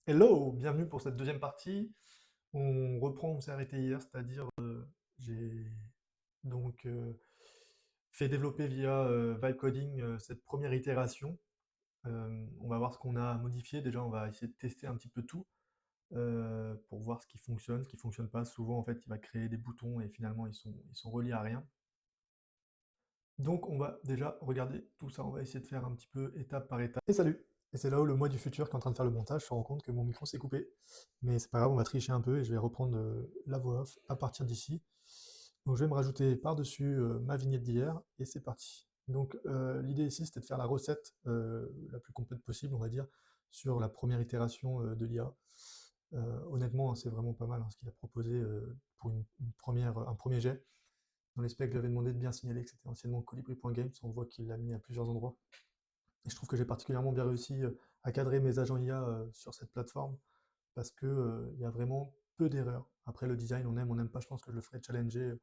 Hello, bienvenue pour cette deuxième partie. On reprend où on s'est arrêté hier, c'est-à-dire j'ai donc fait développer via Vibe Coding cette première itération. On va voir ce qu'on a modifié. Déjà, on va essayer de tester un petit peu tout pour voir ce qui fonctionne pas. Souvent, en fait, il va créer des boutons et finalement, ils sont reliés à rien. Donc, on va déjà regarder tout ça. On va essayer de faire un petit peu étape par étape. Et salut! Et c'est là où le moi du futur qui est en train de faire le montage se rend compte que mon micro s'est coupé. Mais c'est pas grave, on va tricher un peu et je vais reprendre la voix off à partir d'ici. Donc je vais me rajouter par-dessus ma vignette d'hier et c'est parti. Donc l'idée ici c'était de faire la recette la plus complète possible, on va dire, sur la première itération de l'IA. Honnêtement, hein, c'est vraiment pas mal hein, ce qu'il a proposé pour un premier jet. Dans les specs, j'avais demandé de bien signaler que c'était anciennement Colibri.games, on voit qu'il l'a mis à plusieurs endroits. Et je trouve que j'ai particulièrement bien réussi à cadrer mes agents IA sur cette plateforme parce que il y a vraiment peu d'erreurs. Après le design, on n'aime pas, je pense que je le ferai challenger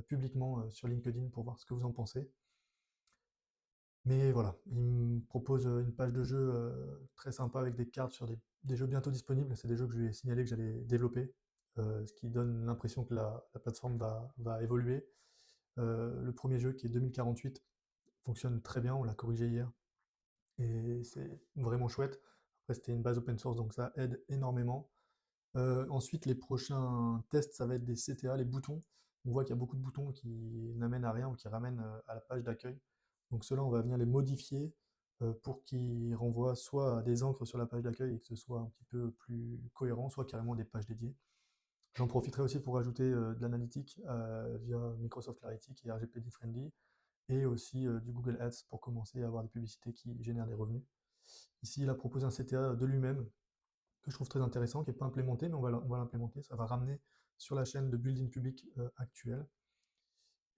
publiquement sur LinkedIn pour voir ce que vous en pensez. Mais voilà, il me propose une page de jeu très sympa avec des cartes sur des jeux bientôt disponibles. C'est des jeux que je lui ai signalé que j'allais développer, ce qui donne l'impression que la plateforme va évoluer. Le premier jeu, qui est 2048, fonctionne très bien, on l'a corrigé hier, et c'est vraiment chouette. Après, c'était une base open source, donc ça aide énormément. Ensuite, les prochains tests, ça va être des CTA, les boutons. On voit qu'il y a beaucoup de boutons qui n'amènent à rien ou qui ramènent à la page d'accueil. Donc ceux-là, on va venir les modifier pour qu'ils renvoient soit à des encres sur la page d'accueil et que ce soit un petit peu plus cohérent, soit carrément des pages dédiées. J'en profiterai aussi pour ajouter de l'analytique via Microsoft Clarity qui est RGPD friendly et aussi du Google Ads pour commencer à avoir des publicités qui génèrent des revenus. Ici, il a proposé un CTA de lui-même que je trouve très intéressant, qui n'est pas implémenté, mais on va l'implémenter. Ça va ramener sur la chaîne de build-in public actuelle.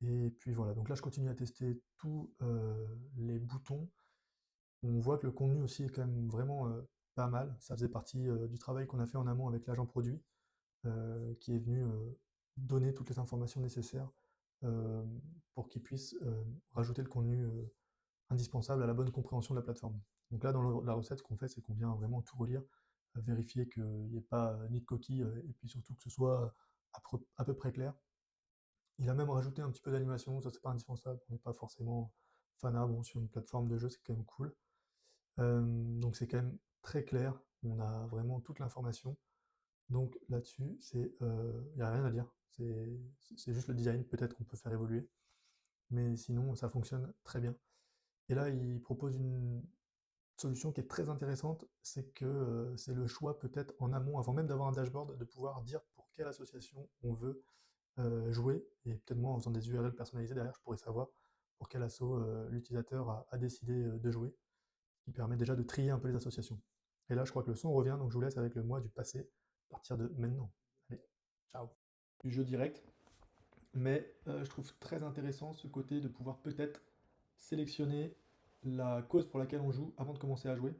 Et puis voilà, donc là je continue à tester tous les boutons. On voit que le contenu aussi est quand même vraiment pas mal. Ça faisait partie du travail qu'on a fait en amont avec l'agent produit, qui est venu donner toutes les informations nécessaires euh, pour qu'il puisse rajouter le contenu indispensable à la bonne compréhension de la plateforme. Donc là, dans la recette, ce qu'on fait, c'est qu'on vient vraiment tout relire, vérifier qu'il n'y ait pas ni de coquilles, et puis surtout que ce soit à peu près clair. Il a même rajouté un petit peu d'animation, ça c'est pas indispensable, on n'est pas forcément fanat, bon, sur une plateforme de jeu c'est quand même cool. Donc c'est quand même très clair, on a vraiment toute l'information. Donc là-dessus, il n'y a rien à dire, c'est juste le design, peut-être qu'on peut faire évoluer, mais sinon ça fonctionne très bien. Et là, il propose une solution qui est très intéressante, c'est que c'est le choix peut-être en amont, avant même d'avoir un dashboard, de pouvoir dire pour quelle association on veut jouer, et peut-être moi en faisant des URL personnalisées derrière, je pourrais savoir pour quel asso l'utilisateur a décidé de jouer, ce qui permet déjà de trier un peu les associations. Et là, je crois que le son revient, donc je vous laisse avec le moi du passé, à partir de maintenant. Allez, ciao. Du jeu direct, mais je trouve très intéressant ce côté de pouvoir peut-être sélectionner la cause pour laquelle on joue avant de commencer à jouer.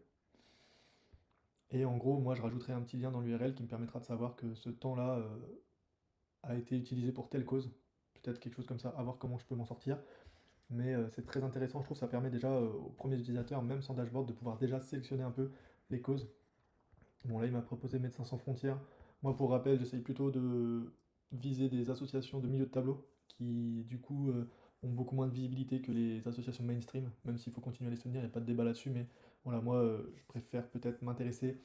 Et en gros, moi, je rajouterai un petit lien dans l'URL qui me permettra de savoir que ce temps-là a été utilisé pour telle cause. Peut-être quelque chose comme ça, à voir comment je peux m'en sortir. Mais c'est très intéressant, je trouve que ça permet déjà aux premiers utilisateurs, même sans dashboard, de pouvoir déjà sélectionner un peu les causes. Bon, là, il m'a proposé Médecins sans frontières. Moi, pour rappel, j'essaye plutôt de viser des associations de milieu de tableau qui, du coup, ont beaucoup moins de visibilité que les associations mainstream, même s'il faut continuer à les soutenir, il n'y a pas de débat là-dessus. Mais voilà, moi, je préfère peut-être m'intéresser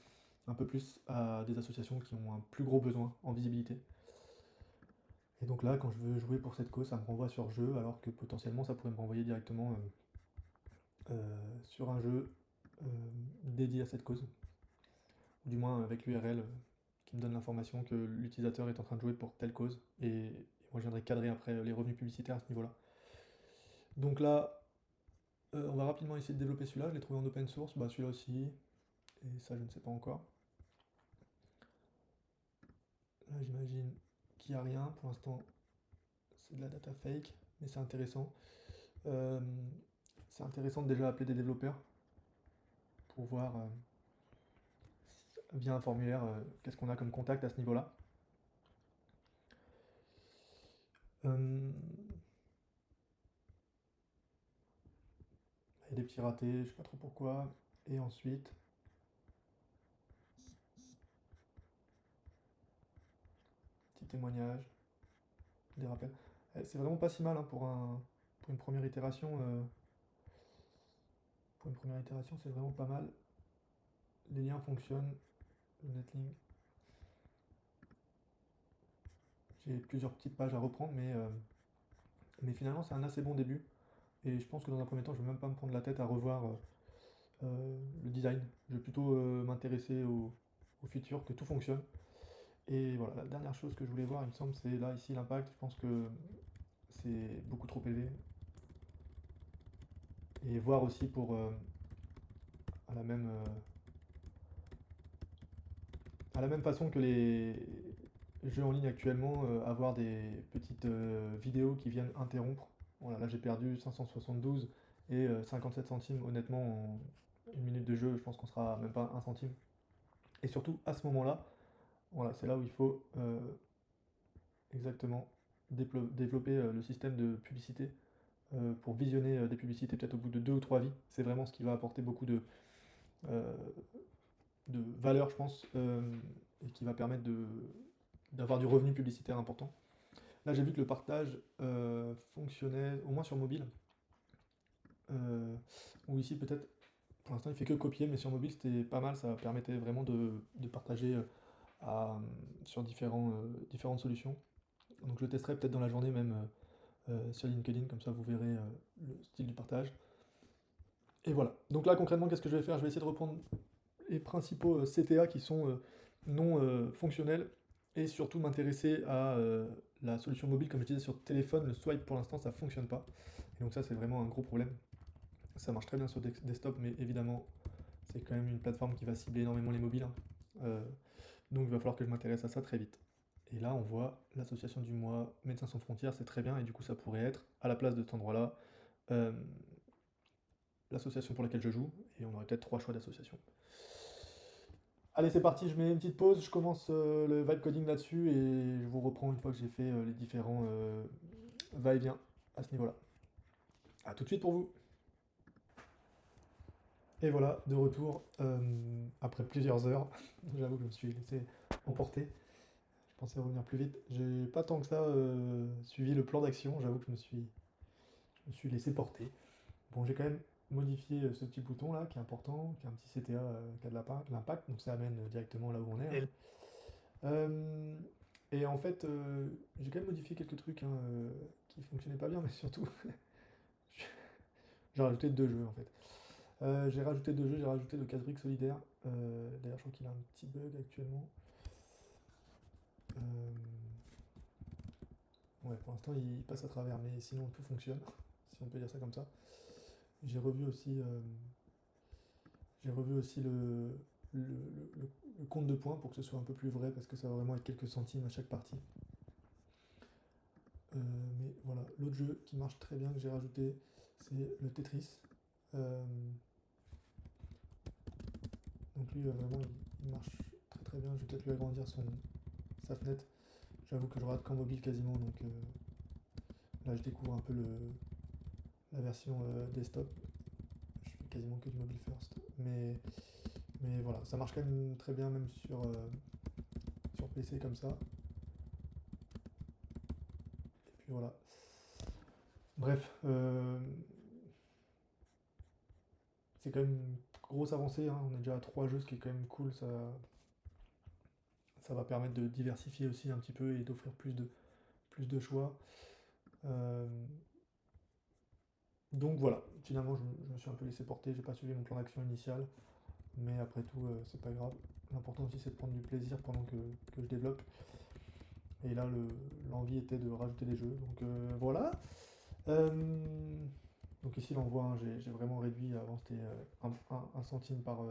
un peu plus à des associations qui ont un plus gros besoin en visibilité. Et donc là, quand je veux jouer pour cette cause, ça me renvoie sur jeu, alors que potentiellement ça pourrait me renvoyer directement sur un jeu euh, dédié à cette cause, ou du moins avec l'URL qui me donne l'information que l'utilisateur est en train de jouer pour telle cause, et moi je viendrai cadrer après les revenus publicitaires à ce niveau-là. Donc là, on va rapidement essayer de développer celui-là, je l'ai trouvé en open source, bah celui-là aussi, et ça je ne sais pas encore. Là j'imagine qu'il n'y a rien, pour l'instant c'est de la data fake, mais c'est intéressant. Euh, c'est intéressant de déjà appeler des développeurs pour voir via un formulaire qu'est-ce qu'on a comme contact à ce niveau-là. Euh, il y a des petits ratés, je sais pas trop pourquoi. Et ensuite, témoignages, des rappels. C'est vraiment pas si mal hein, pour une première itération. Pour une première itération, c'est vraiment pas mal. Les liens fonctionnent, le netlink. J'ai plusieurs petites pages à reprendre, mais finalement c'est un assez bon début. Et je pense que dans un premier temps, je vais même pas me prendre la tête à revoir le design. Je vais plutôt m'intéresser au futur, que tout fonctionne. Et voilà, la dernière chose que je voulais voir, il me semble, c'est là, ici, l'impact. Je pense que c'est beaucoup trop élevé. Et voir aussi pour, à la même, à la même façon que les jeux en ligne actuellement, avoir des petites vidéos qui viennent interrompre. Voilà, là j'ai perdu 572 et 57 centimes. Honnêtement, en une minute de jeu, je pense qu'on sera même pas un centime. Et surtout, à ce moment-là, voilà, c'est là où il faut exactement développer le système de publicité pour visionner des publicités peut-être au bout de 2 ou 3 vies. C'est vraiment ce qui va apporter beaucoup euh, de valeur, je pense, et qui va permettre d'avoir du revenu publicitaire important. Là, j'ai vu que le partage fonctionnait au moins sur mobile. Ou ici, peut-être, pour l'instant, il fait que copier, mais sur mobile, c'était pas mal. Ça permettait vraiment de partager sur différentes solutions. Donc, je le testerai peut-être dans la journée, même sur LinkedIn, comme ça, vous verrez le style du partage. Et voilà. Donc là, concrètement, qu'est-ce que je vais faire? Je vais essayer de reprendre les principaux CTA qui sont non fonctionnels et surtout m'intéresser à la solution mobile. Comme je disais sur téléphone, le swipe pour l'instant ça fonctionne pas. Et donc ça c'est vraiment un gros problème. Ça marche très bien sur desktop, mais évidemment c'est quand même une plateforme qui va cibler énormément les mobiles, hein. Donc il va falloir que je m'intéresse à ça très vite. Et là on voit l'association du mois, Médecins sans frontières, c'est très bien, et du coup ça pourrait être à la place de cet endroit-là l'association pour laquelle je joue, et on aurait peut-être 3 choix d'association. Allez, c'est parti, je mets une petite pause, je commence le vibe coding là-dessus et je vous reprends une fois que j'ai fait les différents va-et-vient à ce niveau-là. A tout de suite pour vous. Et voilà, de retour après plusieurs heures. J'avoue que je me suis laissé emporter. Je pensais revenir plus vite. J'ai pas tant que ça suivi le plan d'action, j'avoue que je me suis laissé porter. Bon, j'ai quand même modifié ce petit bouton là qui est important, qui est un petit CTA qui a de l'impact, donc ça amène directement là où on est, hein. Euh, et en fait, j'ai quand même modifié quelques trucs hein, qui fonctionnaient pas bien, mais surtout, j'ai rajouté 2 jeux en fait. J'ai rajouté 2 jeux, j'ai rajouté le casse-briques solidaire. D'ailleurs, je crois qu'il a un petit bug actuellement. Euh, ouais, pour l'instant, il passe à travers, mais sinon tout fonctionne, si on peut dire ça comme ça. J'ai revu aussi, le, le compte de points pour que ce soit un peu plus vrai, parce que ça va vraiment être quelques centimes à chaque partie. Mais voilà, l'autre jeu qui marche très bien que j'ai rajouté, c'est le Tetris. Euh, donc lui, vraiment, il marche très très bien. Je vais peut-être lui agrandir sa fenêtre. J'avoue que je rate qu'en mobile quasiment, donc là je découvre un peu la version desktop. Je fais quasiment que du mobile first. Mais voilà, ça marche quand même très bien, même sur PC comme ça. Et puis voilà. Bref, c'est quand même une grosse avancée, hein. On est déjà à 3 jeux, ce qui est quand même cool. Ça va permettre de diversifier aussi un petit peu et d'offrir plus de choix. Euh, donc voilà, finalement je me suis un peu laissé porter, j'ai pas suivi mon plan d'action initial, mais après tout c'est pas grave. L'important aussi c'est de prendre du plaisir pendant que je développe. Et là l'envie était de rajouter des jeux, donc voilà. Euh, donc ici l'envoi, hein, j'ai vraiment réduit, avant c'était 1 centime par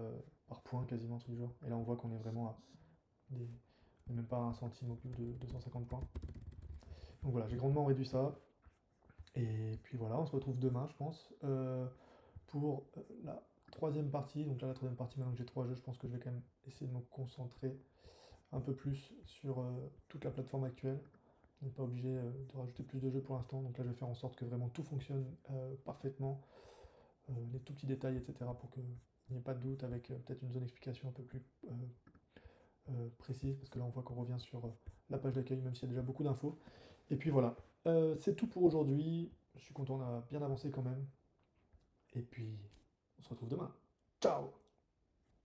point quasiment, un truc du genre. Et là on voit qu'on est vraiment à des, même pas 1 centime au plus de 250 points. Donc voilà, j'ai grandement réduit ça. Et puis voilà, on se retrouve demain, je pense, pour la troisième partie. Donc là, la troisième partie, maintenant que j'ai 3 jeux, je pense que je vais quand même essayer de me concentrer un peu plus sur toute la plateforme actuelle. On n'est pas obligé de rajouter plus de jeux pour l'instant. Donc là, je vais faire en sorte que vraiment tout fonctionne parfaitement, les tout petits détails, etc., pour qu'il n'y ait pas de doute, avec peut-être une zone d'explication un peu plus précises, parce que là on voit qu'on revient sur la page d'accueil, même s'il y a déjà beaucoup d'infos. Et puis voilà, c'est tout pour aujourd'hui. Je suis content, on a bien avancé quand même. Et puis, on se retrouve demain. Ciao!